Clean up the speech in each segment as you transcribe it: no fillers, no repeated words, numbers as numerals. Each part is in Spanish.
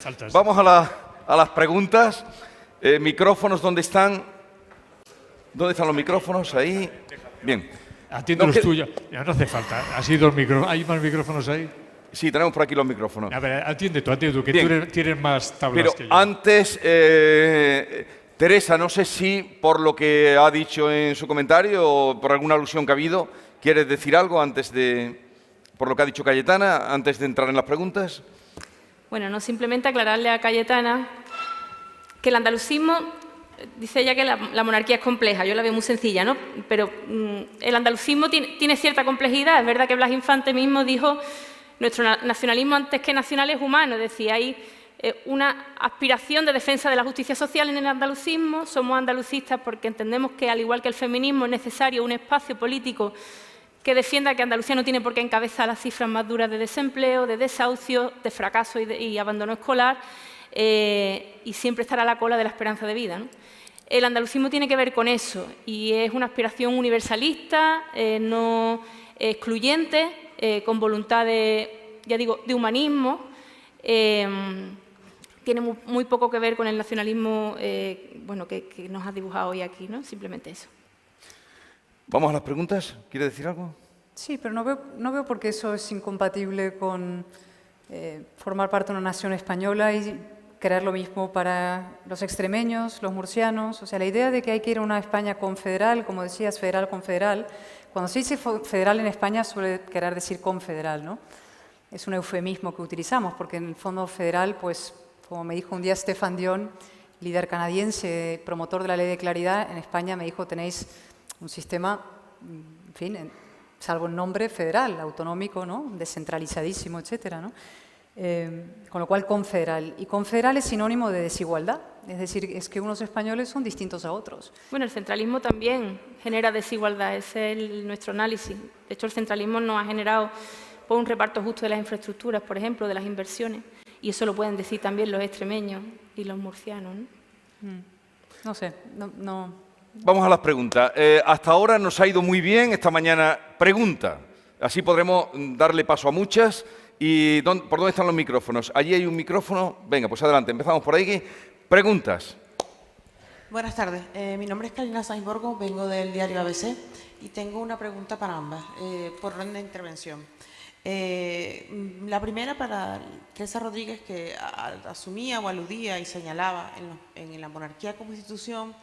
Saltas. Vamos a las preguntas. Micrófonos, ¿dónde están? ¿Dónde están los micrófonos? Ahí. Bien. Atiende los tuyos. Ya no hace falta. ¿Hay más micrófonos ahí? Sí, tenemos por aquí los micrófonos. A ver, atiende tú, que Bien. tú tienes más tablas Pero que yo. antes, Teresa, no sé si por lo que ha dicho en su comentario o por alguna alusión que ha habido, ¿quieres decir algo por lo que ha dicho Cayetana, antes de entrar en las preguntas? Bueno, no, simplemente aclararle a Cayetana que el andalucismo, dice ella que la monarquía es compleja, yo la veo muy sencilla, ¿no? Pero el andalucismo tiene cierta complejidad. Es verdad que Blas Infante mismo dijo: nuestro nacionalismo antes que nacional es humano, es decir, hay una aspiración de defensa de la justicia social en el andalucismo. Somos andalucistas porque entendemos que, al igual que el feminismo, es necesario un espacio político que defienda que Andalucía no tiene por qué encabezar las cifras más duras de desempleo, de desahucio, de fracaso y abandono escolar, y siempre estar a la cola de la esperanza de vida, ¿no? El andalucismo tiene que ver con eso y es una aspiración universalista, no excluyente, con voluntad de, ya digo, de humanismo. Tiene muy poco que ver con el nacionalismo bueno, que nos ha dibujado hoy aquí, ¿no? Simplemente eso. Vamos a las preguntas. ¿Quiere decir algo? Sí, pero no veo por qué eso es incompatible con formar parte de una nación española y crear lo mismo para los extremeños, los murcianos. O sea, la idea de que hay que ir a una España confederal, como decías, federal confederal, cuando se dice federal en España suele querer decir confederal, ¿no? Es un eufemismo que utilizamos, porque en el fondo federal, pues, como me dijo un día Stefan Dion, líder canadiense, promotor de la ley de claridad, en España me dijo: tenéis un sistema, en fin, salvo el nombre, federal, autonómico, ¿no? Descentralizadísimo, etcétera, ¿no? Con lo cual, confederal. Y confederal es sinónimo de desigualdad. Es decir, es que unos españoles son distintos a otros. Bueno, el centralismo también genera desigualdad. Ese es nuestro análisis. De hecho, el centralismo nos ha generado un reparto justo de las infraestructuras, por ejemplo, de las inversiones. Y eso lo pueden decir también los extremeños y los murcianos, ¿no? No sé, no. Vamos a las preguntas. Hasta ahora nos ha ido muy bien. Esta mañana, pregunta. Así podremos darle paso a muchas. ¿Y por dónde están los micrófonos? Allí hay un micrófono. Venga, pues adelante. Empezamos por ahí. Preguntas. Buenas tardes. Mi nombre es Carolina Sainz Borgo, vengo del diario ABC y tengo una pregunta para ambas, por orden de intervención. La primera para Teresa Rodríguez, que asumía o aludía y señalaba en la monarquía como institución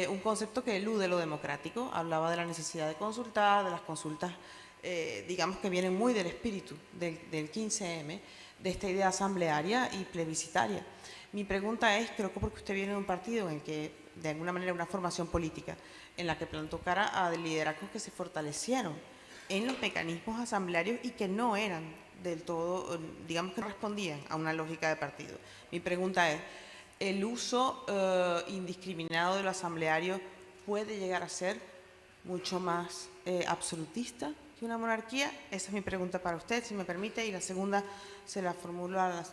un concepto que elude lo democrático. Hablaba de la necesidad de consultar, de las consultas, digamos, que vienen muy del espíritu del 15M, de esta idea asamblearia y plebiscitaria. Mi pregunta es, creo que porque usted viene de un partido en el que, de alguna manera, una formación política en la que plantó cara a liderazgos que se fortalecieron en los mecanismos asamblearios y que no eran del todo, digamos, que respondían a una lógica de partido. Mi pregunta es, ¿el uso indiscriminado de lo asambleario puede llegar a ser mucho más absolutista que una monarquía? Esa es mi pregunta para usted, si me permite, y la segunda se la formulo a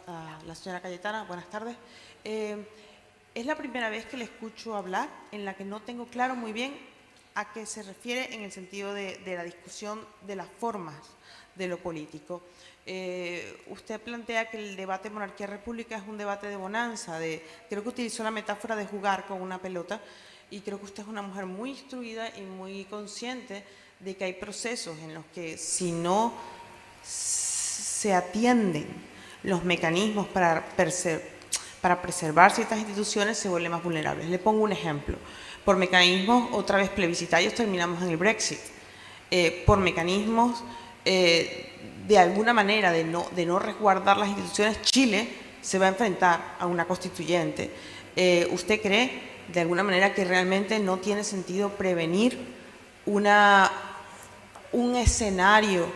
la señora Cayetana. Buenas tardes. Es la primera vez que le escucho hablar en la que no tengo claro muy bien a qué se refiere en el sentido de la discusión de las formas de lo político. Usted plantea que el debate monarquía-república es un debate de bonanza, creo que utilizó la metáfora de jugar con una pelota, y creo que usted es una mujer muy instruida y muy consciente de que hay procesos en los que, si no se atienden los mecanismos para preservar ciertas instituciones, se vuelven más vulnerables. Le pongo un ejemplo. Por mecanismos, otra vez plebiscitarios, terminamos en el Brexit. Por mecanismos, de alguna manera, de no resguardar las instituciones, Chile se va a enfrentar a una constituyente. ¿Usted cree, de alguna manera, que realmente no tiene sentido prevenir un escenario,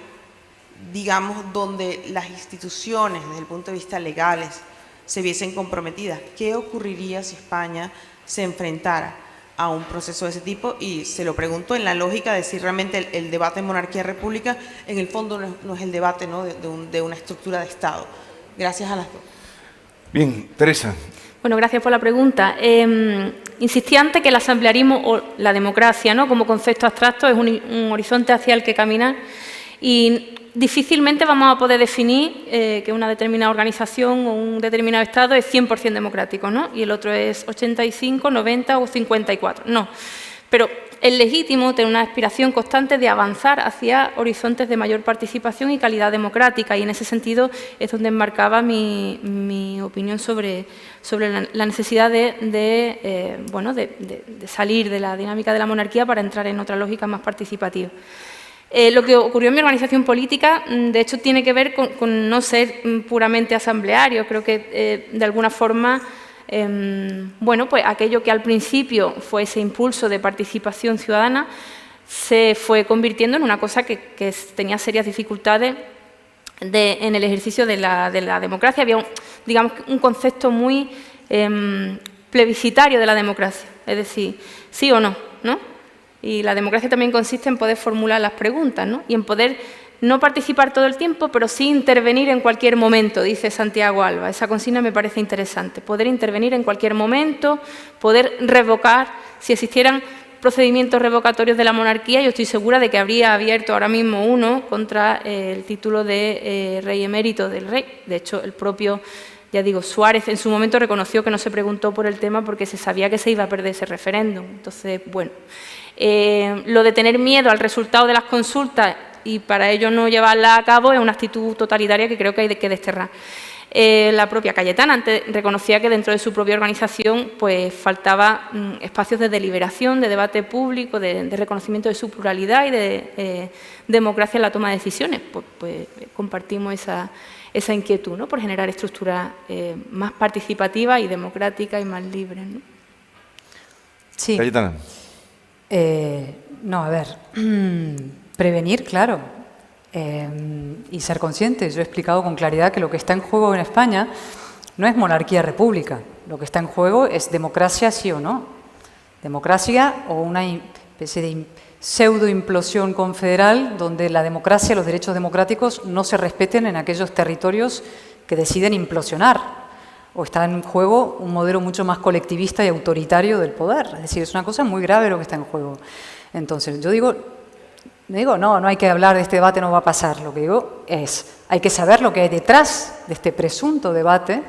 digamos, donde las instituciones, desde el punto de vista legales, se viesen comprometidas? ¿Qué ocurriría si España se enfrentara a un proceso de ese tipo? Y se lo pregunto en la lógica de si realmente el debate en monarquía-república, en el fondo, no es el debate, ¿no?, de una estructura de Estado. Gracias a las dos. Bien, Teresa. Bueno, gracias por la pregunta. Insistí antes que el asamblearismo o la democracia, ¿no?, como concepto abstracto, es un horizonte hacia el que caminar, y difícilmente vamos a poder definir que una determinada organización o un determinado Estado es 100% democrático, ¿no? Y el otro es 85, 90 o 54. No. Pero es legítimo tener una aspiración constante de avanzar hacia horizontes de mayor participación y calidad democrática, y en ese sentido es donde enmarcaba mi opinión sobre la necesidad de salir de la dinámica de la monarquía para entrar en otra lógica más participativa. Lo que ocurrió en mi organización política, de hecho, tiene que ver con no ser puramente asambleario. Creo que, de alguna forma, pues aquello que al principio fue ese impulso de participación ciudadana se fue convirtiendo en una cosa que tenía serias dificultades en el ejercicio de la democracia. Había, digamos, un concepto muy plebiscitario de la democracia, es decir, sí o no, ¿no? Y la democracia también consiste en poder formular las preguntas, ¿no? Y en poder no participar todo el tiempo, pero sí intervenir en cualquier momento, dice Santiago Alba. Esa consigna me parece interesante. Poder intervenir en cualquier momento, poder revocar. Si existieran procedimientos revocatorios de la monarquía, yo estoy segura de que habría abierto ahora mismo uno contra el título de rey emérito del rey. De hecho, el propio, ya digo, Suárez en su momento reconoció que no se preguntó por el tema porque se sabía que se iba a perder ese referéndum. Entonces, bueno, lo de tener miedo al resultado de las consultas y para ello no llevarla a cabo es una actitud totalitaria que creo que hay que desterrar. La propia Cayetana antes reconocía que dentro de su propia organización pues faltaba espacios de deliberación, de debate público, de reconocimiento de su pluralidad y de democracia en la toma de decisiones. Pues compartimos esa inquietud, ¿no? Por generar estructuras más participativas y democráticas y más libres, ¿no? Sí. Cayetana. No, a ver, prevenir, claro, y ser conscientes. Yo he explicado con claridad que lo que está en juego en España no es monarquía-república, lo que está en juego es democracia sí o no. Democracia o una especie de pseudo-implosión confederal donde la democracia, los derechos democráticos no se respeten en aquellos territorios que deciden implosionar. O está en juego un modelo mucho más colectivista y autoritario del poder. Es decir, es una cosa muy grave lo que está en juego. Entonces, yo digo, no hay que hablar de este debate, no va a pasar. Lo que digo es, hay que saber lo que hay detrás de este presunto debate,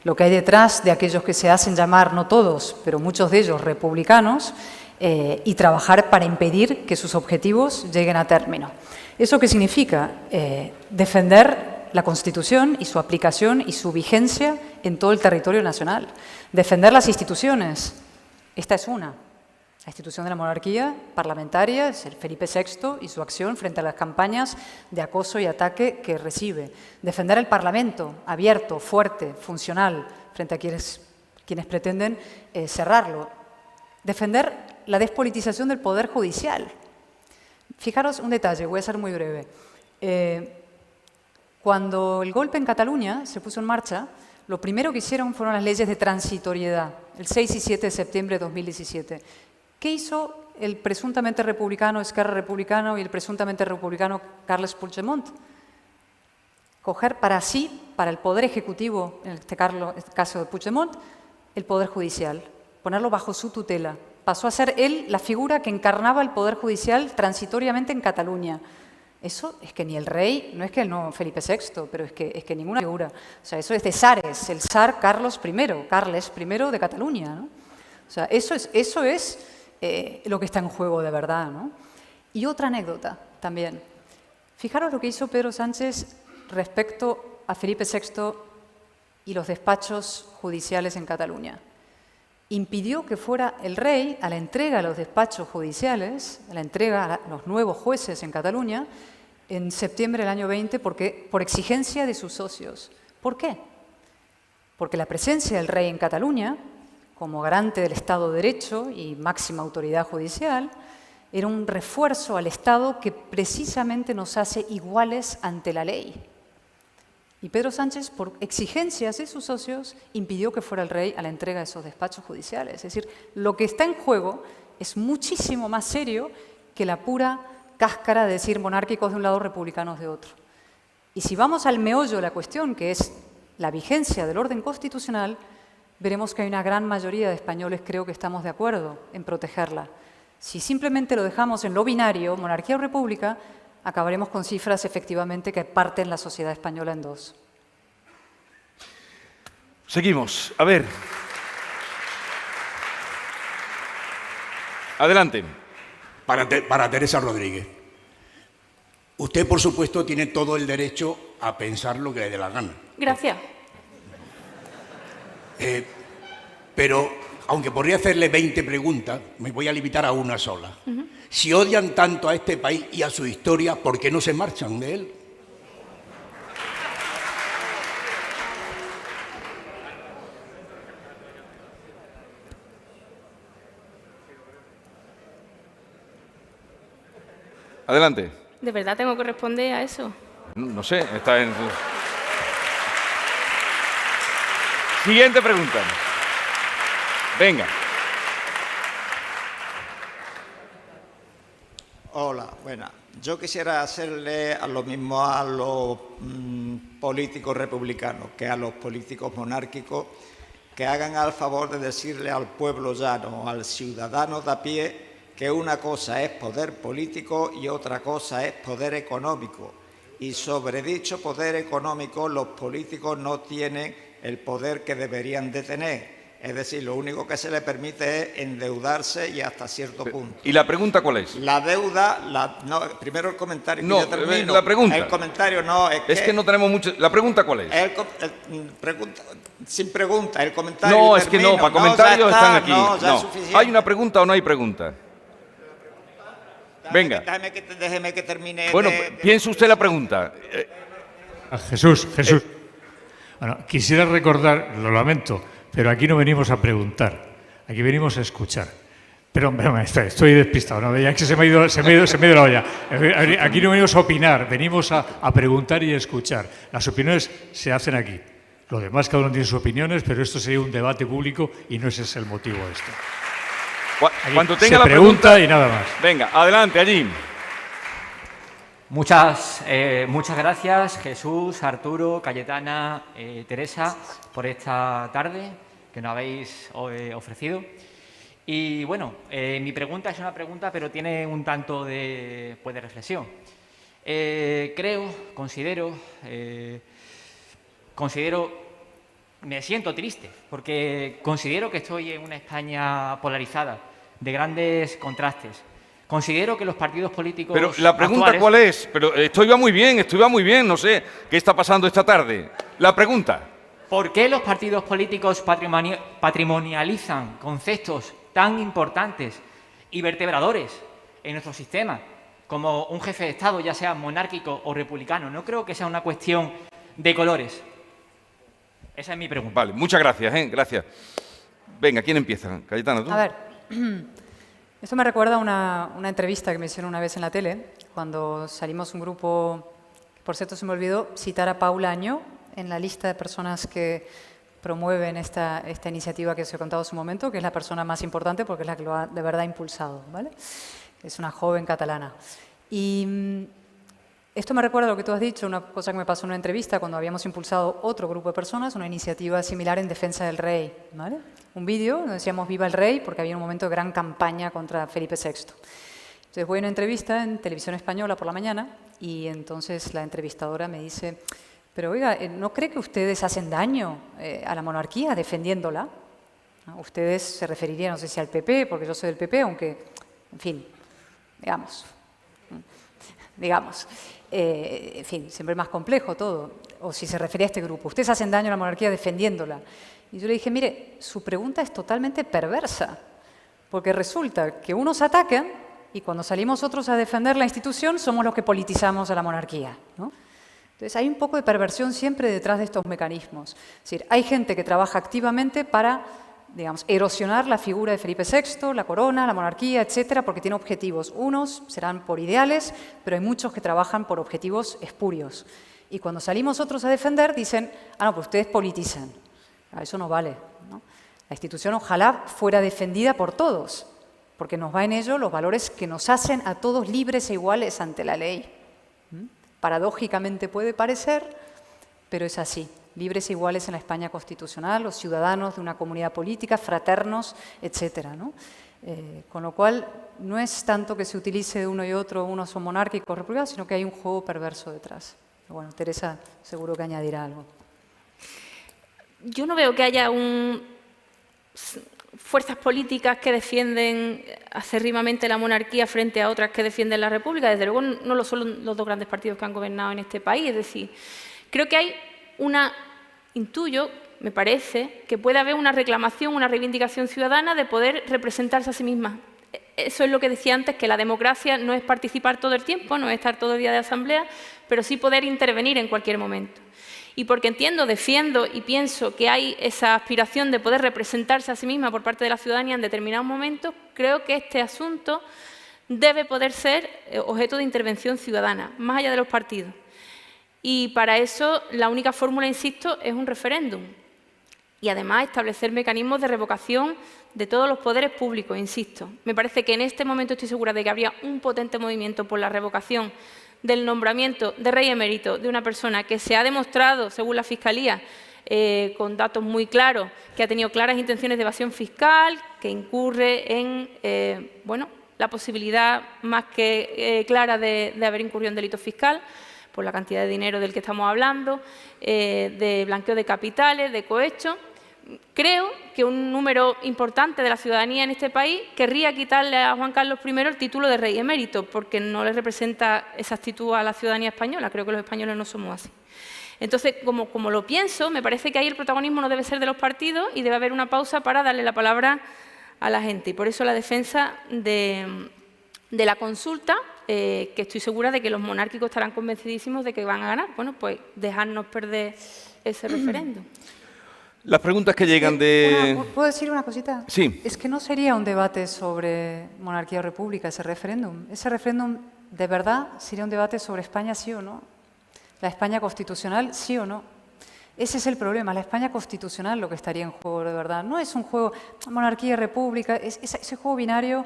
lo que hay detrás de aquellos que se hacen llamar, no todos, pero muchos de ellos republicanos, y trabajar para impedir que sus objetivos lleguen a término. ¿Eso qué significa? Defender la Constitución y su aplicación y su vigencia en todo el territorio nacional. Defender las instituciones. Esta es una. La institución de la monarquía parlamentaria es el Felipe VI y su acción frente a las campañas de acoso y ataque que recibe. Defender el Parlamento abierto, fuerte, funcional, frente a quienes pretenden cerrarlo. Defender la despolitización del Poder Judicial. Fijaros un detalle, voy a ser muy breve. Cuando el golpe en Cataluña se puso en marcha, lo primero que hicieron fueron las leyes de transitoriedad, el 6 y 7 de septiembre de 2017. ¿Qué hizo el presuntamente republicano Esquerra Republicana y el presuntamente republicano Carles Puigdemont? Coger para sí, para el Poder Ejecutivo, en este caso de Puigdemont, el Poder Judicial, ponerlo bajo su tutela. Pasó a ser él la figura que encarnaba el Poder Judicial transitoriamente en Cataluña. Eso es que ni el rey, no es que no Felipe VI, pero es que ninguna figura. O sea, eso es de zares, el zar Carles I de Cataluña, ¿no? O sea, eso es lo que está en juego de verdad, ¿no? Y otra anécdota también. Fijaros lo que hizo Pedro Sánchez respecto a Felipe VI y los despachos judiciales en Cataluña. Impidió que fuera el rey a la entrega de los despachos judiciales, a la entrega a los nuevos jueces en Cataluña, en septiembre del año 20, por exigencia de sus socios. ¿Por qué? Porque la presencia del rey en Cataluña, como garante del Estado de Derecho y máxima autoridad judicial, era un refuerzo al Estado que precisamente nos hace iguales ante la ley. Y Pedro Sánchez, por exigencias de sus socios, impidió que fuera el rey a la entrega de esos despachos judiciales. Es decir, lo que está en juego es muchísimo más serio que la pura cáscara de decir monárquicos de un lado, republicanos de otro. Y si vamos al meollo de la cuestión, que es la vigencia del orden constitucional, veremos que hay una gran mayoría de españoles, creo que estamos de acuerdo en protegerla. Si simplemente lo dejamos en lo binario, monarquía o república, acabaremos con cifras efectivamente que parten la sociedad española en dos. Seguimos. A ver. Adelante. Para Teresa Rodríguez. Usted, por supuesto, tiene todo el derecho a pensar lo que le dé la gana. Gracias. Pero, aunque podría hacerle 20 preguntas, me voy a limitar a una sola. Si odian tanto a este país y a su historia, ¿por qué no se marchan de él? Adelante. ¿De verdad tengo que responder a eso? No sé, está en... Siguiente pregunta. Venga. Hola, buenas. Yo quisiera hacerle a lo mismo a los políticos republicanos que a los políticos monárquicos, que hagan al favor de decirle al pueblo llano, al ciudadano de a pie, que una cosa es poder político y otra cosa es poder económico. Y sobre dicho poder económico, los políticos no tienen el poder que deberían de tener. Es decir, lo único que se les permite es endeudarse y hasta cierto punto. ¿Y la pregunta cuál es? La deuda, no, primero el comentario. No, que yo termino. la pregunta. El comentario no, Es que no tenemos mucho... ¿La pregunta cuál es? Sin pregunta, el comentario. No, y es que termino. no, para comentarios ya están está, aquí. No, ya No. es suficiente. ¿Hay una pregunta o no hay pregunta? Venga. Déjeme que termine. Bueno, piense usted la pregunta. Jesús. Bueno, quisiera recordar, lo lamento, pero aquí no venimos a preguntar, aquí venimos a escuchar. Pero, hombre, estoy despistado, ¿no? Ya que se me ha ido la olla. Aquí no venimos a opinar, venimos a preguntar y a escuchar. Las opiniones se hacen aquí. Lo demás, cada uno tiene sus opiniones, pero esto sería un debate público y no ese es el motivo de esto. Cuando se tenga la pregunta y nada más. Venga, adelante, allí. Muchas gracias, Jesús, Arturo, Cayetana, Teresa, por esta tarde que nos habéis ofrecido. Y bueno, mi pregunta es una pregunta, pero tiene un tanto de reflexión. Me siento triste, porque considero que estoy en una España polarizada, de grandes contrastes. Considero que los partidos políticos Pero la pregunta actuales... ¿cuál es? Pero esto iba muy bien, no sé qué está pasando esta tarde. La pregunta. ¿Por qué los partidos políticos patrimonializan conceptos tan importantes y vertebradores en nuestro sistema, como un jefe de Estado, ya sea monárquico o republicano? No creo que sea una cuestión de colores. Esa es mi pregunta. Vale, muchas gracias, gracias. Venga, ¿quién empieza? Cayetana, ¿tú? A ver, esto me recuerda a una entrevista que me hicieron una vez en la tele, cuando salimos un grupo, por cierto se me olvidó citar a Paula Añó en la lista de personas que promueven esta iniciativa que os he contado hace un momento, que es la persona más importante porque es la que lo ha de verdad impulsado, ¿vale? Es una joven catalana. Y esto me recuerda a lo que tú has dicho, una cosa que me pasó en una entrevista cuando habíamos impulsado otro grupo de personas, una iniciativa similar en defensa del rey, ¿vale? Un vídeo donde decíamos Viva el Rey, porque había un momento de gran campaña contra Felipe VI. Entonces voy a una entrevista en Televisión Española por la mañana y entonces la entrevistadora me dice, pero oiga, ¿no cree que ustedes hacen daño a la monarquía defendiéndola? ¿No? Ustedes se referirían, no sé si al PP, porque yo soy del PP, aunque, en fin, digamos, en fin, siempre es más complejo todo, o si se refería a este grupo. Ustedes hacen daño a la monarquía defendiéndola. Y yo le dije, mire, su pregunta es totalmente perversa, porque resulta que unos atacan y cuando salimos otros a defender la institución somos los que politizamos a la monarquía, ¿no? Entonces hay un poco de perversión siempre detrás de estos mecanismos. Es decir, hay gente que trabaja activamente para, digamos, erosionar la figura de Felipe VI, la corona, la monarquía, etcétera, porque tiene objetivos. Unos serán por ideales, pero hay muchos que trabajan por objetivos espurios. Y cuando salimos otros a defender, dicen, ah, no, pues ustedes politizan. Eso no vale, ¿no? La institución ojalá fuera defendida por todos, porque nos va en ello los valores que nos hacen a todos libres e iguales ante la ley. Paradójicamente puede parecer, pero es así. Libres e iguales en la España constitucional, los ciudadanos de una comunidad política, fraternos, etcétera, ¿no? Con lo cual, no es tanto que se utilice de uno y otro, unos son monárquicos, republicanos, sino que hay un juego perverso detrás. Bueno, Teresa seguro que añadirá algo. Yo no veo que haya fuerzas políticas que defienden acérrimamente la monarquía frente a otras que defienden la república. Desde luego no lo son los dos grandes partidos que han gobernado en este país. Es decir, creo que hay intuyo, me parece, que puede haber una reclamación, una reivindicación ciudadana de poder representarse a sí misma. Eso es lo que decía antes, que la democracia no es participar todo el tiempo, no es estar todo el día de asamblea, pero sí poder intervenir en cualquier momento. Y porque entiendo, defiendo y pienso que hay esa aspiración de poder representarse a sí misma por parte de la ciudadanía en determinados momentos, creo que este asunto debe poder ser objeto de intervención ciudadana, más allá de los partidos. Y para eso la única fórmula, insisto, es un referéndum. Y además establecer mecanismos de revocación de todos los poderes públicos, insisto. Me parece que en este momento estoy segura de que habría un potente movimiento por la revocación del nombramiento de rey emérito de una persona que se ha demostrado, según la Fiscalía, con datos muy claros, que ha tenido claras intenciones de evasión fiscal, que incurre en la posibilidad más que clara de haber incurrido en delito fiscal, por la cantidad de dinero del que estamos hablando, de blanqueo de capitales, de cohecho. Creo que un número importante de la ciudadanía en este país querría quitarle a Juan Carlos I el título de rey emérito, porque no le representa esa actitud a la ciudadanía española. Creo que los españoles no somos así. Entonces, como lo pienso, me parece que ahí el protagonismo no debe ser de los partidos y debe haber una pausa para darle la palabra a la gente. Y por eso la defensa de la consulta, que estoy segura de que los monárquicos estarán convencidísimos de que van a ganar. Bueno, pues dejarnos perder ese referéndum. Las preguntas que llegan de... ¿Puedo decir una cosita? Sí. Es que no sería un debate sobre monarquía o república ese referéndum. Ese referéndum, de verdad, sería un debate sobre España sí o no. La España constitucional sí o no. Ese es el problema, la España constitucional lo que estaría en juego de verdad. No es un juego monarquía y república, ese juego binario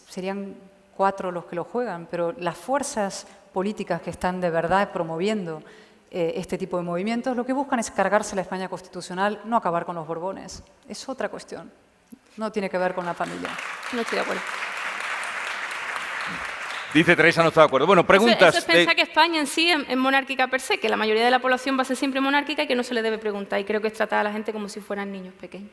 serían 4 los que lo juegan, pero las fuerzas políticas que están de verdad promoviendo este tipo de movimientos, lo que buscan es cargarse la España constitucional, no acabar con los Borbones. Es otra cuestión. No tiene que ver con la familia. No estoy de acuerdo. Dice Teresa, no está de acuerdo. Bueno, preguntas... Eso es pensar que España en sí es monárquica per se, que la mayoría de la población va a ser siempre monárquica y que no se le debe preguntar. Y creo que es tratar a la gente como si fueran niños pequeños.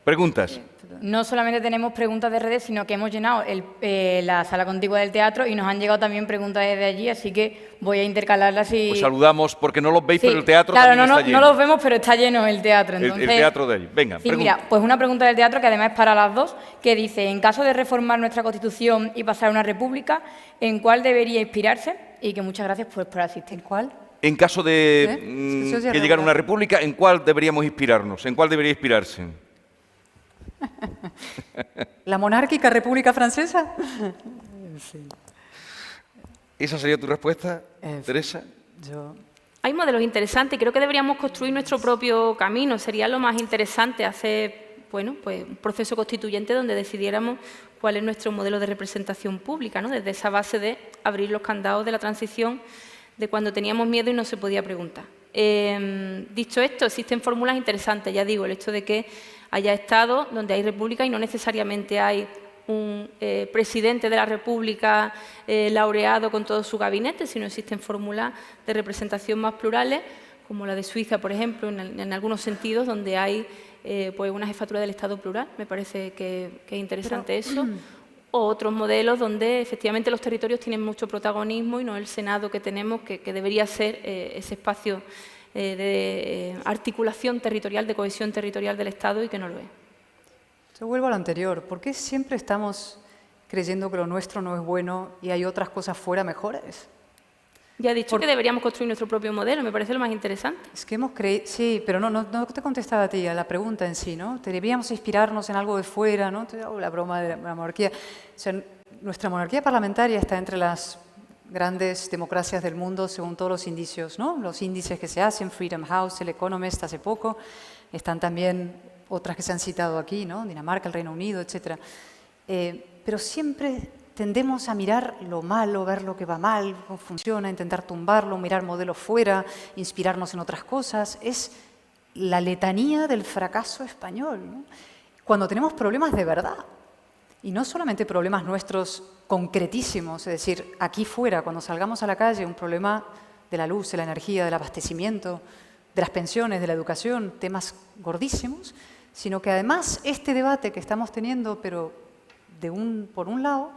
Preguntas. No solamente tenemos preguntas de redes, sino que hemos llenado la sala contigua del teatro y nos han llegado también preguntas desde allí, así que voy a intercalarlas y... Pues saludamos, porque no los veis, Sí, pero el teatro claro, también está lleno. no los vemos, pero está lleno el teatro. Entonces, el teatro de allí. Venga, sí, pregunta. mira, pues una pregunta del teatro que además es para las dos, que dice, en caso de reformar nuestra Constitución y pasar a una república, ¿en cuál debería inspirarse? Y que muchas gracias por asistir. ¿En cuál? En caso de Es que se oye que llegara regular. una república, ¿en cuál deberíamos inspirarnos? ¿En cuál debería inspirarse? ¿La monárquica República Francesa? ¿Esa sería tu respuesta, Teresa? Hay modelos interesantes. Creo que deberíamos construir nuestro propio camino. Sería lo más interesante hacer pues, un proceso constituyente donde decidiéramos cuál es nuestro modelo de representación pública, ¿no? Desde esa base de abrir los candados de la transición, de cuando teníamos miedo y no se podía preguntar. Dicho esto, existen fórmulas interesantes. Ya digo, el hecho de que haya estados donde hay república y no necesariamente hay un presidente de la república laureado con todo su gabinete, sino existen fórmulas de representación más plurales, como la de Suiza, por ejemplo, en algunos sentidos, donde hay pues una jefatura del Estado plural. Me parece que es interesante eso. O otros modelos donde efectivamente los territorios tienen mucho protagonismo y no el Senado que tenemos, que debería ser ese espacio de articulación territorial, de cohesión territorial del Estado y que no lo es. Yo vuelvo a lo anterior. ¿Por qué siempre estamos creyendo que lo nuestro no es bueno y hay otras cosas fuera mejores? Ya he dicho que deberíamos construir nuestro propio modelo, me parece lo más interesante. Es que hemos creído, sí, pero no te contestaba a ti, a la pregunta en sí, ¿no? Deberíamos inspirarnos en algo de fuera, ¿no? La broma de la monarquía. O sea, nuestra monarquía parlamentaria está entre las grandes democracias del mundo según todos los indicios, ¿no? Los índices que se hacen, Freedom House, El Economist hace poco, están también otras que se han citado aquí, ¿no? Dinamarca, el Reino Unido, etc. Pero siempre tendemos a mirar lo malo, ver lo que va mal, cómo funciona, intentar tumbarlo, mirar modelos fuera, inspirarnos en otras cosas. Es la letanía del fracaso español, ¿no? cuando tenemos problemas de verdad. Y no solamente problemas nuestros concretísimos, es decir, aquí fuera, cuando salgamos a la calle, un problema de la luz, de la energía, del abastecimiento, de las pensiones, de la educación, temas gordísimos, sino que además este debate que estamos teniendo, pero por un lado,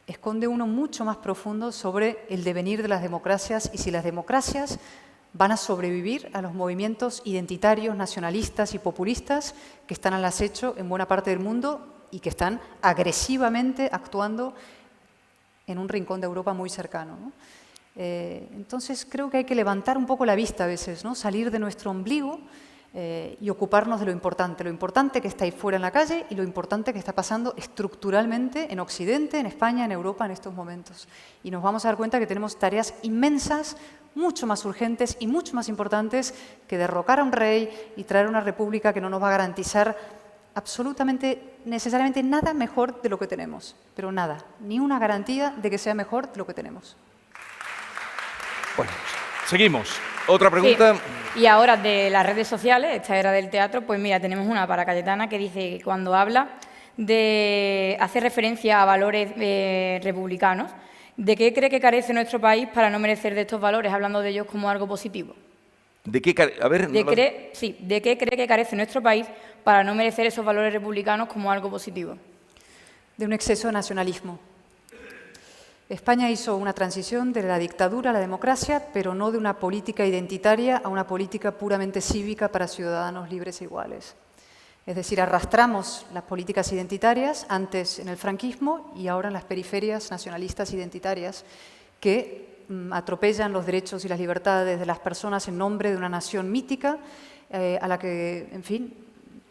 esconde uno mucho más profundo sobre el devenir de las democracias y si las democracias van a sobrevivir a los movimientos identitarios, nacionalistas y populistas que están al acecho en buena parte del mundo y que están agresivamente actuando en un rincón de Europa muy cercano, ¿no? Entonces creo que hay que levantar un poco la vista a veces, ¿no? Salir de nuestro ombligo y ocuparnos de lo importante que está ahí fuera en la calle y lo importante que está pasando estructuralmente en Occidente, en España, en Europa en estos momentos. Y nos vamos a dar cuenta que tenemos tareas inmensas, mucho más urgentes y mucho más importantes que derrocar a un rey y traer una república que no nos va a garantizar absolutamente, necesariamente nada mejor de lo que tenemos. Pero nada, ni una garantía de que sea mejor de lo que tenemos. Bueno, seguimos. ¿Otra pregunta? Sí. Y ahora de las redes sociales, esta era del teatro, pues mira, tenemos una para Cayetana que dice que cuando habla hace referencia a valores republicanos, ¿de qué cree que carece nuestro país para no merecer de estos valores, hablando de ellos como algo positivo? ¿De qué? A ver, ¿De qué cree que carece nuestro país para no merecer esos valores republicanos como algo positivo? De un exceso de nacionalismo. España hizo una transición de la dictadura a la democracia, pero no de una política identitaria a una política puramente cívica para ciudadanos libres e iguales. Es decir, arrastramos las políticas identitarias antes en el franquismo y ahora en las periferias nacionalistas identitarias que atropellan los derechos y las libertades de las personas en nombre de una nación mítica a la que, en fin,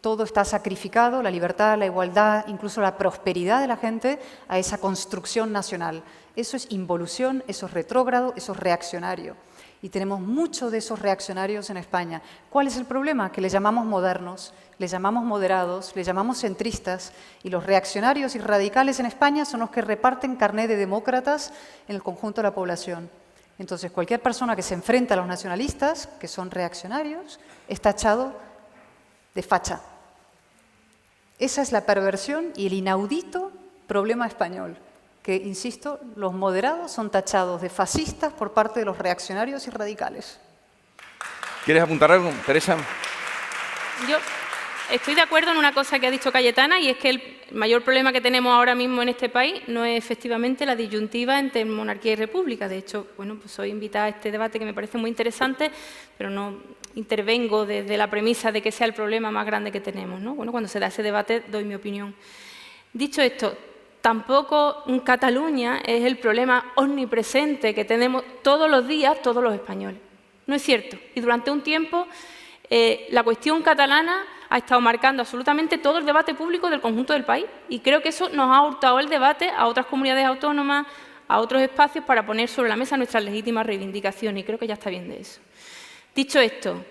todo está sacrificado, la libertad, la igualdad, incluso la prosperidad de la gente, a esa construcción nacional. Eso es involución, eso es retrógrado, eso es reaccionario. Y tenemos muchos de esos reaccionarios en España. ¿Cuál es el problema? Que les llamamos modernos, les llamamos moderados, les llamamos centristas, y los reaccionarios y radicales en España son los que reparten carné de demócratas en el conjunto de la población. Entonces, cualquier persona que se enfrenta a los nacionalistas, que son reaccionarios, es tachado de facha. Esa es la perversión y el inaudito problema español, que, insisto, los moderados son tachados de fascistas por parte de los reaccionarios y radicales. ¿Quieres apuntar algo, Teresa? Yo estoy de acuerdo en una cosa que ha dicho Cayetana, y es que el mayor problema que tenemos ahora mismo en este país no es efectivamente la disyuntiva entre monarquía y república. De hecho, bueno, pues soy invitada a este debate que me parece muy interesante, pero no intervengo desde la premisa de que sea el problema más grande que tenemos, ¿no? Bueno, cuando se da ese debate doy mi opinión. Dicho esto, tampoco Cataluña es el problema omnipresente que tenemos todos los días todos los españoles. No es cierto. Y durante un tiempo la cuestión catalana ha estado marcando absolutamente todo el debate público del conjunto del país. Y creo que eso nos ha hurtado el debate a otras comunidades autónomas, a otros espacios, para poner sobre la mesa nuestras legítimas reivindicaciones. Y creo que ya está bien de eso. Dicho esto,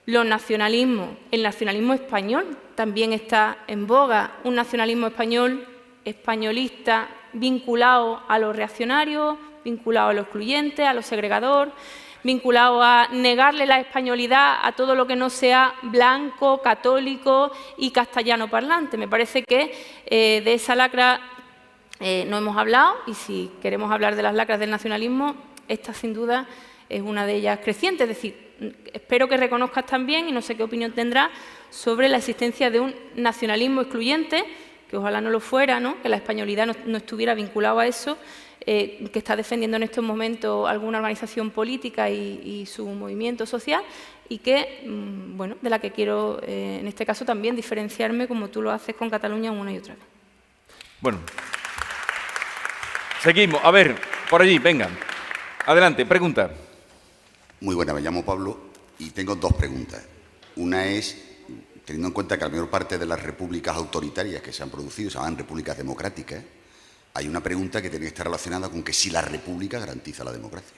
los nacionalismos, el nacionalismo español también está en boga. Un nacionalismo español, españolista, vinculado a lo reaccionario, vinculado a lo excluyente, a lo segregador, vinculado a negarle la españolidad a todo lo que no sea blanco, católico y castellano parlante. Me parece que de esa lacra no hemos hablado, y si queremos hablar de las lacras del nacionalismo, esta sin duda es una de ellas creciente. Es decir, espero que reconozcas también, y no sé qué opinión tendrás, sobre la existencia de un nacionalismo excluyente, que ojalá no lo fuera, ¿no? Que la españolidad no estuviera vinculado a eso, que está defendiendo en estos momentos alguna organización política y su movimiento social, y que, bueno, de la que quiero, en este caso, también diferenciarme, como tú lo haces con Cataluña una y otra vez. Bueno, seguimos. A ver, por allí, venga. Adelante, pregunta. Muy buena, me llamo Pablo y tengo dos preguntas. Una es, teniendo en cuenta que la mayor parte de las repúblicas autoritarias que se han producido se llaman repúblicas democráticas, hay una pregunta que tiene que estar relacionada con que si la república garantiza la democracia.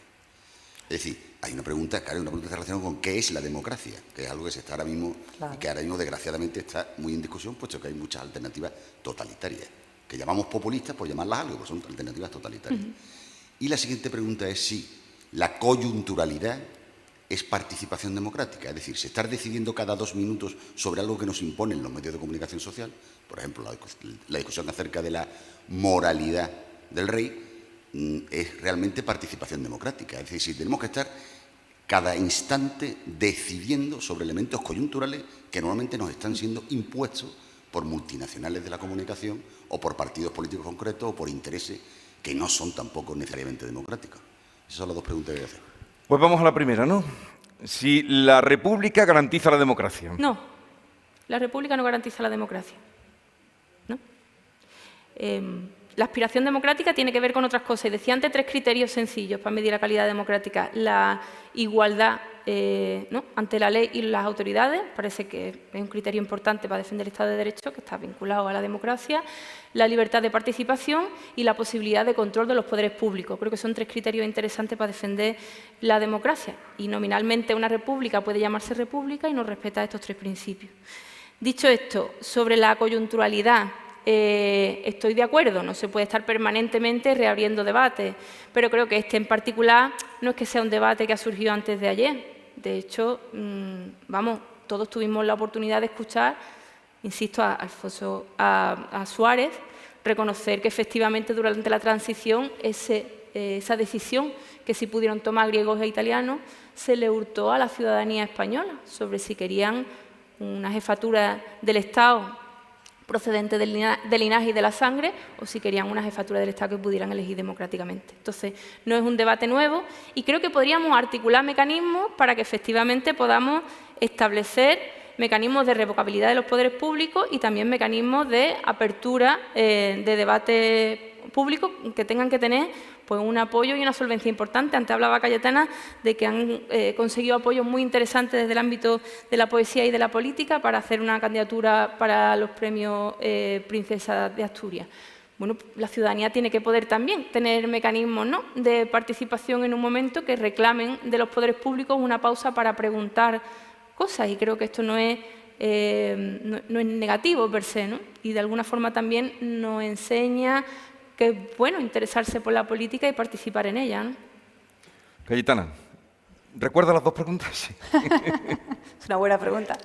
Es decir, hay una pregunta, claro, una pregunta que está relacionada con qué es la democracia, que es algo que se está ahora mismo, claro, y que ahora mismo desgraciadamente está muy en discusión, puesto que hay muchas alternativas totalitarias, que llamamos populistas, pues llamarlas algo, pues son alternativas totalitarias. Y la siguiente pregunta es si la coyunturalidad es participación democrática. Es decir, si estar decidiendo cada 2 minutos sobre algo que nos imponen los medios de comunicación social, por ejemplo, la discusión acerca de la moralidad del rey, es realmente participación democrática. Es decir, si tenemos que estar cada instante decidiendo sobre elementos coyunturales que normalmente nos están siendo impuestos por multinacionales de la comunicación o por partidos políticos concretos o por intereses que no son tampoco necesariamente democráticos. Esas son las 2 preguntas que voy a hacer. Pues vamos a la primera, ¿no? Si la República garantiza la democracia. No, la República no garantiza la democracia. ¿No? La aspiración democrática tiene que ver con otras cosas. Y decía antes 3 criterios sencillos para medir la calidad democrática. La igualdad ¿no? ante la ley y las autoridades, parece que es un criterio importante para defender el Estado de Derecho, que está vinculado a la democracia. La libertad de participación y la posibilidad de control de los poderes públicos. Creo que son 3 criterios interesantes para defender la democracia. Y nominalmente una república puede llamarse república y no respeta estos 3 principios. Dicho esto, sobre la coyunturalidad, estoy de acuerdo, no se puede estar permanentemente reabriendo debates, pero creo que este en particular no es que sea un debate que ha surgido antes de ayer. De hecho, vamos, todos tuvimos la oportunidad de escuchar, insisto, a Suárez, reconocer que efectivamente durante la transición esa decisión que sí pudieron tomar griegos e italianos se le hurtó a la ciudadanía española sobre si querían una jefatura del Estado procedente del linaje y de la sangre, o si querían una jefatura del Estado que pudieran elegir democráticamente. Entonces, no es un debate nuevo y creo que podríamos articular mecanismos para que efectivamente podamos establecer mecanismos de revocabilidad de los poderes públicos y también mecanismos de apertura de debate público que tengan que tener pues, un apoyo y una solvencia importante. Antes hablaba Cayetana de que han conseguido apoyos muy interesantes desde el ámbito de la poesía y de la política para hacer una candidatura para los premios Princesa de Asturias. Bueno, la ciudadanía tiene que poder también tener mecanismos, ¿no?, de participación en un momento que reclamen de los poderes públicos una pausa para preguntar cosas, y creo que esto no es negativo per se, ¿no? Y de alguna forma también nos enseña que es bueno interesarse por la política y participar en ella, ¿no? Cayetana, ¿recuerda las 2 preguntas? Sí. Es una buena pregunta.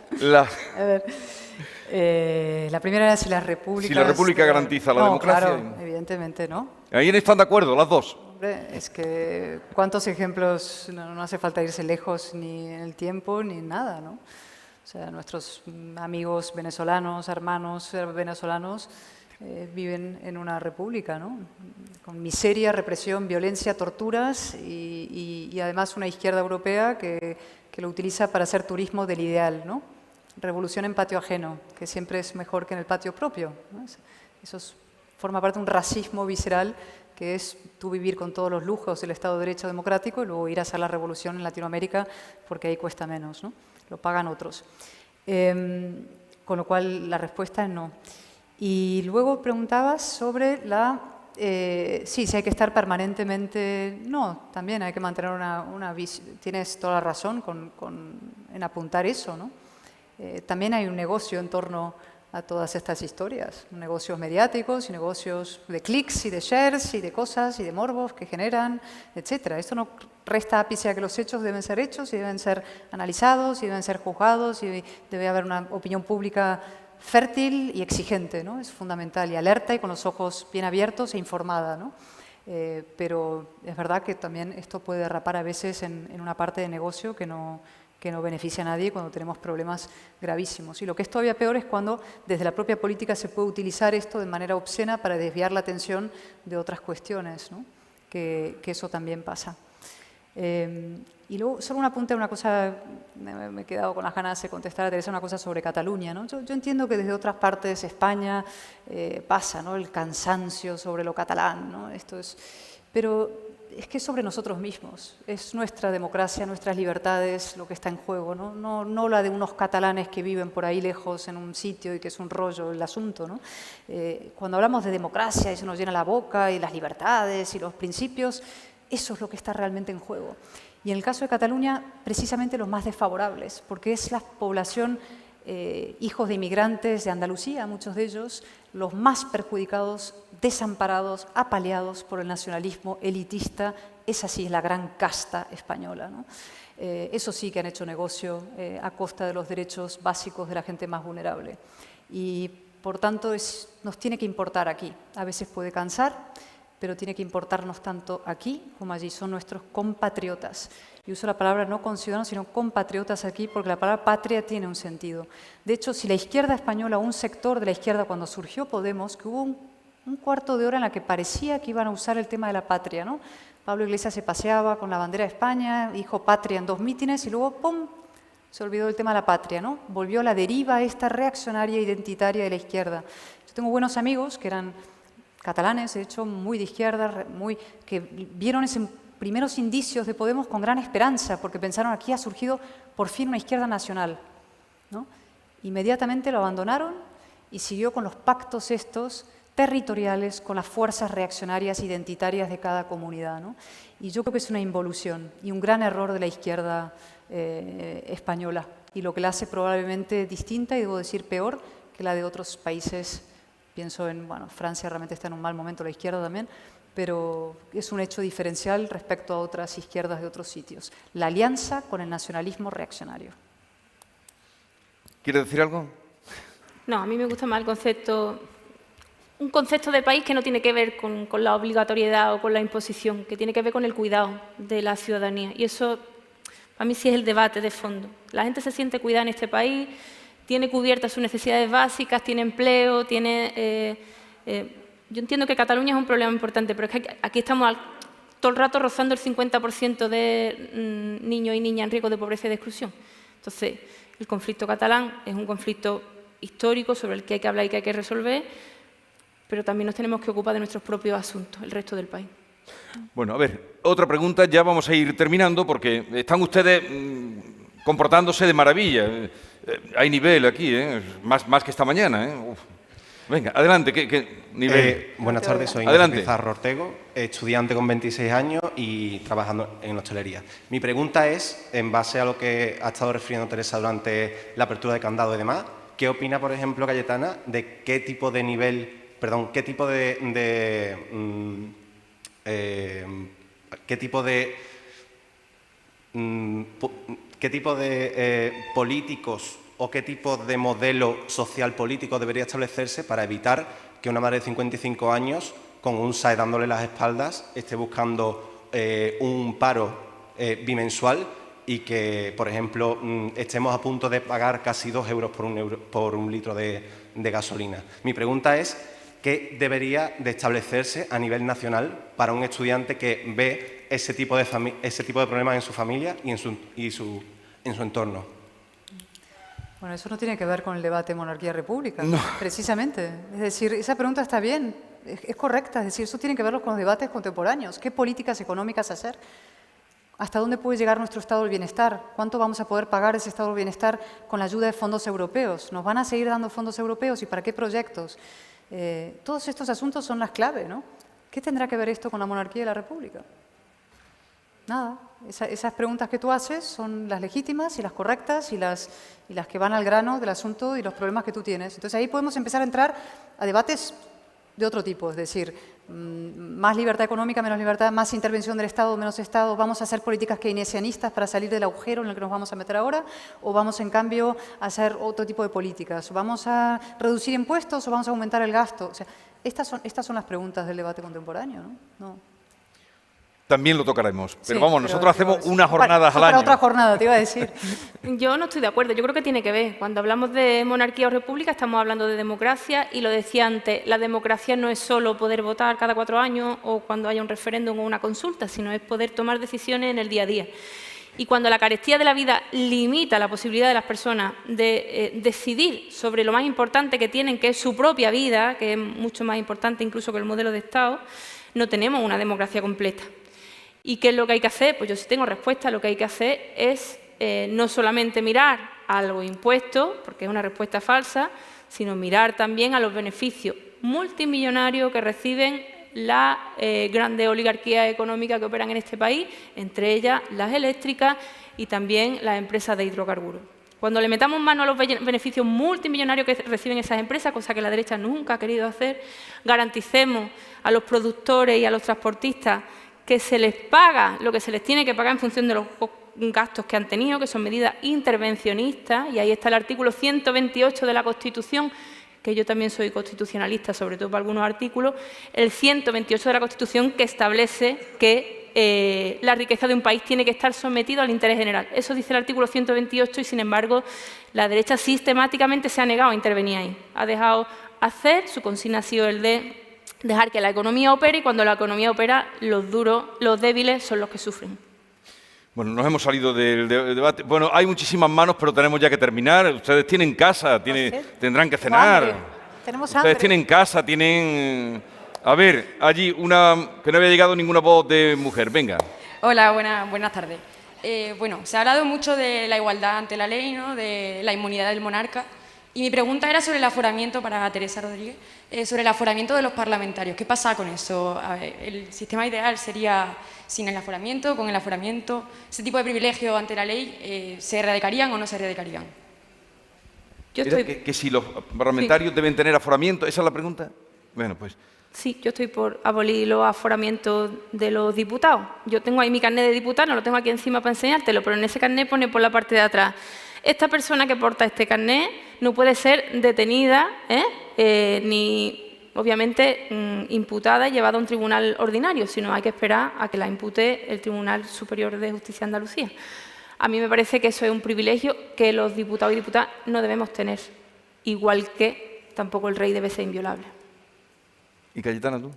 A ver, la primera era si las repúblicas... Si la República garantiza la democracia. Claro, evidentemente, ¿no? Ahí están de acuerdo, las 2. Hombre, es que cuántos ejemplos, no hace falta irse lejos ni en el tiempo ni en nada, ¿no? O sea, nuestros amigos venezolanos, hermanos venezolanos, viven en una república, ¿no?, con miseria, represión, violencia, torturas y además una izquierda europea que lo utiliza para hacer turismo del ideal, ¿no? Revolución en patio ajeno, que siempre es mejor que en el patio propio, ¿no? Eso forma parte de un racismo visceral que es tú vivir con todos los lujos del Estado de Derecho democrático y luego ir a hacer la revolución en Latinoamérica porque ahí cuesta menos, ¿no? Lo pagan otros. Con lo cual la respuesta es no. Y luego preguntabas sobre sí, si hay que estar permanentemente... No, también hay que mantener una visión. Tienes toda la razón en apuntar eso, ¿no? También hay un negocio en torno a todas estas historias, negocios mediáticos y negocios de clics y de shares y de cosas y de morbos que generan, etcétera. Esto no resta ápice a que los hechos deben ser hechos y deben ser analizados y deben ser juzgados y debe haber una opinión pública fértil y exigente, ¿no? Es fundamental, y alerta y con los ojos bien abiertos e informada, ¿no? Pero es verdad que también esto puede derrapar a veces en una parte de negocio que no beneficia a nadie cuando tenemos problemas gravísimos. Y lo que es todavía peor es cuando desde la propia política se puede utilizar esto de manera obscena para desviar la atención de otras cuestiones, ¿no? Que eso también pasa. Y luego, solo un apunte a una cosa, me he quedado con las ganas de contestar a Teresa una cosa sobre Cataluña, ¿no? Yo entiendo que desde otras partes de España pasa, ¿no?, el cansancio sobre lo catalán, ¿no? Pero es que es sobre nosotros mismos, es nuestra democracia, nuestras libertades lo que está en juego, ¿no? No la de unos catalanes que viven por ahí lejos en un sitio y que es un rollo el asunto, ¿no? Cuando hablamos de democracia y se nos llena la boca y las libertades y los principios, eso es lo que está realmente en juego. Y en el caso de Cataluña, precisamente los más desfavorables, porque es la población, hijos de inmigrantes de Andalucía, muchos de ellos, los más perjudicados, desamparados, apaleados por el nacionalismo elitista esa sí es la gran casta española, ¿no? Eso sí que han hecho negocio a costa de los derechos básicos de la gente más vulnerable. Y, por tanto, nos tiene que importar aquí. A veces puede cansar, pero tiene que importarnos tanto aquí como allí. Son nuestros compatriotas. Y uso la palabra no conciudadanos, sino compatriotas aquí, porque la palabra patria tiene un sentido. De hecho, si la izquierda española, un sector de la izquierda, cuando surgió Podemos, que hubo un cuarto de hora en la que parecía que iban a usar el tema de la patria, ¿no? Pablo Iglesias se paseaba con la bandera de España, dijo patria en 2 mítines y luego, ¡pum!, se olvidó del tema de la patria, ¿no? Volvió a la deriva esta reaccionaria identitaria de la izquierda. Yo tengo buenos amigos que eran catalanes, de hecho, muy de izquierda, que vieron esos primeros indicios de Podemos con gran esperanza, porque pensaron, aquí ha surgido por fin una izquierda nacional, ¿no? Inmediatamente lo abandonaron y siguió con los pactos estos territoriales con las fuerzas reaccionarias identitarias de cada comunidad, ¿no? Y yo creo que es una involución y un gran error de la izquierda española, y lo que la hace probablemente distinta y, debo decir, peor que la de otros países. Pienso en, bueno, Francia realmente está en un mal momento, la izquierda también, pero es un hecho diferencial respecto a otras izquierdas de otros sitios. La alianza con el nacionalismo reaccionario. ¿Quiere decir algo? No, a mí me gusta más el concepto, un concepto de país que no tiene que ver con la obligatoriedad o con la imposición, que tiene que ver con el cuidado de la ciudadanía. Y eso, para mí, sí es el debate de fondo. La gente se siente cuidada en este país, tiene cubiertas sus necesidades básicas, tiene empleo, tiene... yo entiendo que Cataluña es un problema importante, pero es que aquí estamos todo el rato rozando el 50% de niños y niñas en riesgo de pobreza y de exclusión. Entonces, el conflicto catalán es un conflicto histórico sobre el que hay que hablar y que hay que resolver, pero también nos tenemos que ocupar de nuestros propios asuntos, el resto del país. Bueno, a ver, otra pregunta, ya vamos a ir terminando, porque están ustedes comportándose de maravilla. Hay nivel aquí, más que esta mañana. Uf. Venga, adelante, ¿qué nivel? Buenas tardes, soy Adelante. Pizarro Ortego, estudiante con 26 años y trabajando en hostelería. Mi pregunta es, en base a lo que ha estado refiriendo Teresa durante la apertura de candado y demás, ¿qué opina, por ejemplo, Cayetana, de qué tipo de nivel, perdón, qué tipo de políticos o qué tipo de modelo social político debería establecerse para evitar que una madre de 55 años, con un SAE dándole las espaldas, esté buscando un paro bimensual y que, por ejemplo, estemos a punto de pagar casi 2 euros por un litro de gasolina? Mi pregunta es, ¿qué debería de establecerse a nivel nacional para un estudiante que ve ese tipo de problemas en su familia y en su entorno? Bueno, eso no tiene que ver con el debate monarquía-república, no, precisamente. Es decir, esa pregunta está bien, es correcta. Es decir, eso tiene que ver con los debates contemporáneos. ¿Qué políticas económicas hacer? ¿Hasta dónde puede llegar nuestro estado del bienestar? ¿Cuánto vamos a poder pagar ese estado del bienestar con la ayuda de fondos europeos? ¿Nos van a seguir dando fondos europeos y para qué proyectos? Todos estos asuntos son las claves, ¿no? ¿Qué tendrá que ver esto con la monarquía y la república? Nada. Esas preguntas que tú haces son las legítimas y las correctas y las que van al grano del asunto y los problemas que tú tienes. Entonces ahí podemos empezar a entrar a debates de otro tipo, es decir, más libertad económica, menos libertad, más intervención del Estado, menos Estado. ¿Vamos a hacer políticas keynesianistas para salir del agujero en el que nos vamos a meter ahora? ¿O vamos, en cambio, a hacer otro tipo de políticas? ¿Vamos a reducir impuestos o vamos a aumentar el gasto? O sea, estas son las preguntas del debate contemporáneo, ¿no? También lo tocaremos. Pero Sí, vamos, nosotros hacemos unas jornadas al año. Para otra jornada, te iba a decir. Yo no estoy de acuerdo, yo creo que tiene que ver. Cuando hablamos de monarquía o república estamos hablando de democracia y lo decía antes, la democracia no es solo poder votar cada 4 años o cuando haya un referéndum o una consulta, sino es poder tomar decisiones en el día a día. Y cuando la carestía de la vida limita la posibilidad de las personas de decidir sobre lo más importante que tienen, que es su propia vida, que es mucho más importante incluso que el modelo de Estado, no tenemos una democracia completa. ¿Y qué es lo que hay que hacer? Pues yo sí tengo respuesta. Lo que hay que hacer es no solamente mirar a los impuestos, porque es una respuesta falsa, sino mirar también a los beneficios multimillonarios que reciben las grandes oligarquías económicas que operan en este país, entre ellas las eléctricas y también las empresas de hidrocarburos. Cuando le metamos mano a los beneficios multimillonarios que reciben esas empresas, cosa que la derecha nunca ha querido hacer, garanticemos a los productores y a los transportistas que se les paga lo que se les tiene que pagar en función de los gastos que han tenido, que son medidas intervencionistas, y ahí está el artículo 128 de la Constitución, que yo también soy constitucionalista, sobre todo para algunos artículos, el 128 de la Constitución que establece que la riqueza de un país tiene que estar sometido al interés general. Eso dice el artículo 128 y, sin embargo, la derecha sistemáticamente se ha negado a intervenir ahí. Ha dejado hacer, su consigna ha sido el de dejar que la economía opere, y cuando la economía opera, los duros, los débiles son los que sufren. Bueno, nos hemos salido del debate. Bueno, hay muchísimas manos, pero tenemos ya que terminar. Ustedes tienen casa, tendrán que cenar. Tenemos Ustedes hambre. tienen casa, tienen... A ver, allí una que no había llegado ninguna voz de mujer. Venga. Hola, buenas tardes. Bueno, se ha hablado mucho de la igualdad ante la ley, ¿no?, de la inmunidad del monarca. Y mi pregunta era sobre el aforamiento, para Teresa Rodríguez, sobre el aforamiento de los parlamentarios. ¿Qué pasa con eso? A ver, ¿el sistema ideal sería sin el aforamiento, con el aforamiento? ¿Ese tipo de privilegios ante la ley se erradicarían o no se erradicarían? Que si los parlamentarios deben tener aforamiento, ¿esa es la pregunta? Bueno, pues... Sí, yo estoy por abolir los aforamientos de los diputados. Yo tengo ahí mi carnet de diputado, no lo tengo aquí encima para enseñártelo, pero en ese carnet pone por la parte de atrás: esta persona que porta este carnet no puede ser detenida, ni, obviamente, imputada y llevada a un tribunal ordinario, sino hay que esperar a que la impute el Tribunal Superior de Justicia de Andalucía. A mí me parece que eso es un privilegio que los diputados y diputadas no debemos tener, igual que tampoco el rey debe ser inviolable. ¿Y Cayetana, tú?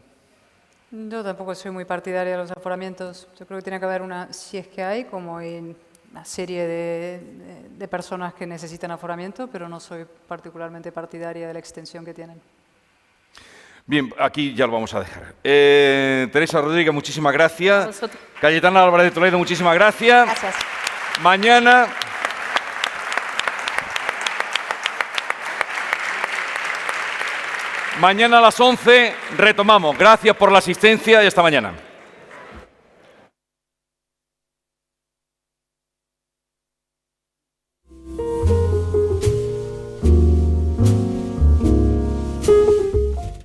Yo tampoco soy muy partidaria de los aforamientos. Yo creo que tiene que haber una, si es que hay, como en una serie de personas que necesitan aforamiento, pero no soy particularmente partidaria de la extensión que tienen. Bien, aquí ya lo vamos a dejar. Teresa Rodríguez, muchísimas gracias. Cayetana Álvarez de Toledo, muchísimas gracias. Gracias. Mañana a las 11 retomamos. Gracias por la asistencia y hasta mañana.